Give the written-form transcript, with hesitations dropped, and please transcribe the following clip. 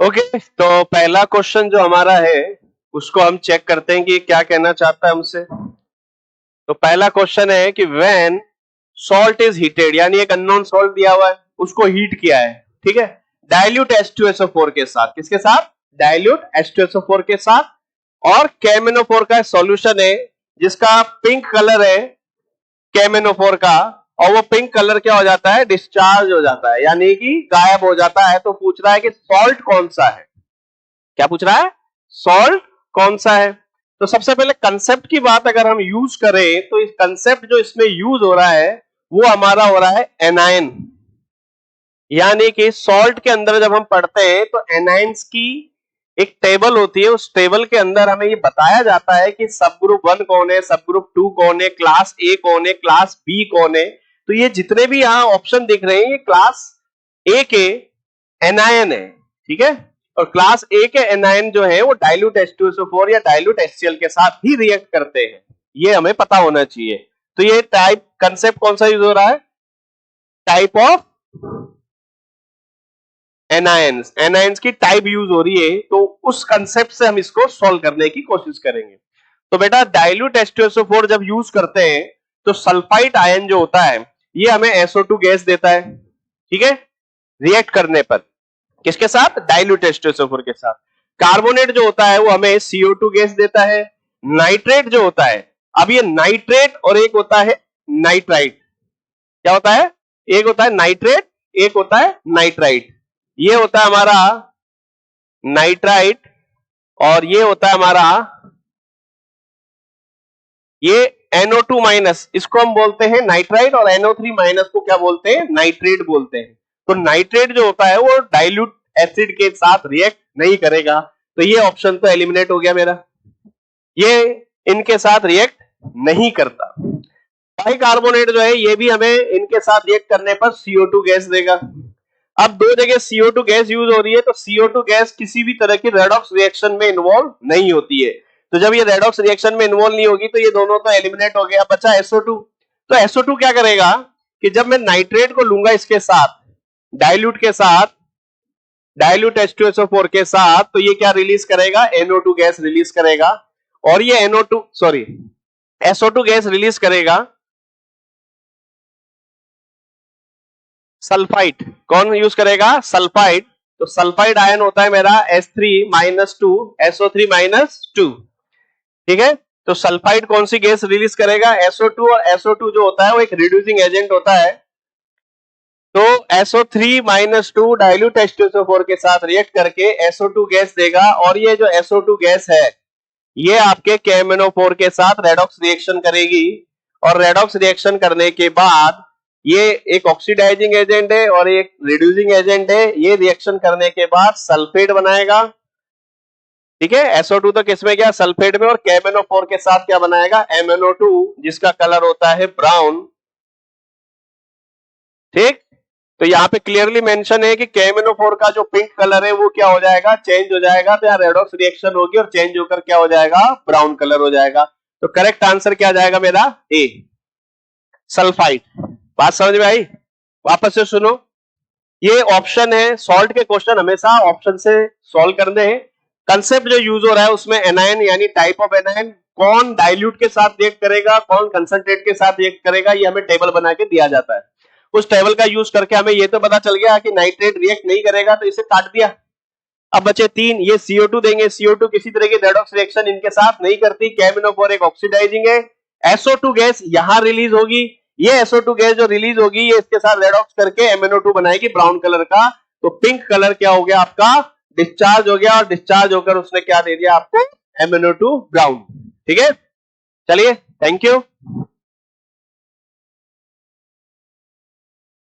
Okay, तो पहला question जो हमारा है उसको हम चेक करते हैं कि क्या कहना चाहता है हमसे। तो पहला क्वेश्चन है कि व्हेन सॉल्ट इज हीटेड, यानी एक अननोन सॉल्ट दिया हुआ है, उसको हीट किया है, ठीक है, डाइल्यूट H2SO4 के साथ। किसके साथ? डाइल्यूट H2SO4 के साथ। और KMnO4 का सॉल्यूशन है जिसका पिंक कलर है KMnO4 का, और वो पिंक कलर क्या हो जाता है? डिस्चार्ज हो जाता है, यानी कि गायब हो जाता है। तो पूछ रहा है कि सॉल्ट कौन सा है। क्या पूछ रहा है? सॉल्ट कौन सा है। तो सबसे पहले कंसेप्ट की बात अगर हम यूज करें तो इस कंसेप्ट जो इसमें यूज हो रहा है वो हमारा हो रहा है एनायन, यानी कि सॉल्ट के अंदर जब हम पढ़ते हैं तो एनाइंस की एक टेबल होती है, उस टेबल के अंदर हमें ये बताया जाता है कि सब ग्रुप 1 कौन है, सब ग्रुप 2 कौन है, क्लास ए कौन है, क्लास बी कौन है। तो ये जितने भी यहाँ ऑप्शन दिख रहे हैं ये क्लास ए के एनायन है, ठीक है। और क्लास ए के एनायन जो है वो डाइल्यूट H2SO4 या डाइल्यूट HCl के साथ ही रिएक्ट करते हैं, ये हमें पता होना चाहिए। तो ये टाइप कंसेप्ट कौन सा यूज हो रहा है? टाइप ऑफ एनायंस, एनायंस की टाइप यूज हो रही है, तो उस कंसेप्ट से हम इसको सॉल्व करने की कोशिश करेंगे। तो बेटा डाइल्यूट H2SO4 जब यूज करते हैं तो सल्फाइड आयन जो होता है ये हमें SO2 गैस देता है, ठीक है, रिएक्ट करने पर। किसके साथ? डाइल्यूट H2SO4 के साथ। कार्बोनेट जो होता है वो हमें CO2 गैस देता है। नाइट्रेट जो होता है, अब ये नाइट्रेट और एक होता है नाइट्राइट, क्या होता है? एक होता है नाइट्रेट, एक होता है नाइट्राइट। ये होता है हमारा नाइट्राइट और ये होता है हमारा ये NO2 माइनस, इसको हम बोलते हैं नाइट्राइट, और NO3 माइनस को क्या बोलते हैं? नाइट्रेट बोलते हैं। तो नाइट्रेट जो होता है वो डाइल्यूट एसिड के साथ रिएक्ट नहीं करेगा, तो ये ऑप्शन तो एलिमिनेट हो गया मेरा, ये इनके साथ रिएक्ट नहीं करता। बाइकार्बोनेट जो है ये भी हमें इनके साथ रिएक्ट करने पर CO2 गैस देगा। अब दो जगह CO2 गैस यूज हो रही है, तो CO2 गैस किसी भी तरह की रेडॉक्स रिएक्शन में इन्वॉल्व नहीं होती है। तो जब ये रेडॉक्स रिएक्शन में इन्वॉल्व नहीं होगी तो ये दोनों तो एलिमिनेट हो गया, बचा SO2। तो SO2 क्या करेगा कि जब मैं नाइट्रेट को लूंगा इसके साथ, डाइल्यूट के साथ, डाइल्यूट H2SO4 के साथ, तो ये क्या रिलीज करेगा? NO2 गैस रिलीज करेगा। और ये SO2 गैस रिलीज करेगा सल्फाइड। कौन यूज करेगा? सल्फाइड। तो सल्फाइड आयन होता है मेरा H3-2 SO3-2, ठीक है। तो सल्फाइड कौन सी गैस रिलीज करेगा? SO2, और SO2 जो होता है वो एक रिड्यूसिंग एजेंट होता है। तो SO3-2 डाइल्यूट H2SO4 के साथ रिएक्ट करके SO2 गैस देगा, और ये जो SO2 गैस है ये आपके KMnO4 के साथ रेडॉक्स रिएक्शन करेगी, और रेडॉक्स रिएक्शन करने के बाद ये एक ऑक्सीडाइजिंग एजेंट है और एक रिड्यूसिंग एजेंट है। ये रिएक्शन करने के बाद सल्फेट बनाएगा, ठीक है। SO2 तो किसमें गया? सल्फेट में। और KMnO4 के साथ क्या बनाएगा? MnO2, जिसका कलर होता है ब्राउन, ठीक। तो यहाँ पे क्लियरली मेंशन है कि KMnO4 का जो पिंक कलर है वो क्या हो जाएगा? चेंज हो जाएगा। तो यहाँ रेडॉक्स रिएक्शन होगी और चेंज होकर क्या हो जाएगा? ब्राउन कलर हो जाएगा। तो करेक्ट आंसर क्या जाएगा मेरा? ए, सल्फाइड। बात समझ में आई? वापस से सुनो, ये ऑप्शन है, सॉल्ट के क्वेश्चन हमेशा ऑप्शन से सॉल्व करने हैं। कंसेप्ट जो यूज हो रहा है उसमें एनायन यानी टाइप ऑफ एनायन, कौन डाइल्यूट के साथ रिएक्ट करेगा, कौन कंसंट्रेट के साथ रिएक्ट करेगा, ये हमें टेबल बना के दिया जाता है। उस टेबल का यूज करके हमें ये तो पता चल गया कि नाइट्रेट रिएक्ट नहीं करेगा, तो इसे काट दिया। अब बचे 3, ये CO2 देंगे। CO2 किसी तरह की रेडॉक्स रिएक्शन इनके साथ नहीं करती। KMnO4 एक ऑक्सीडाइजिंग है। SO2 गैस यहां रिलीज होगी, ये SO2 गैस जो रिलीज होगी ये इसके साथ रेडॉक्स करके MnO2 बनाएगी ब्राउन कलर का। तो पिंक कलर क्या हो गया आपका? डिस्चार्ज हो गया, और डिस्चार्ज होकर उसने क्या दे दिया आपको? MnO2 ब्राउन, ठीक है। चलिए, थैंक यू।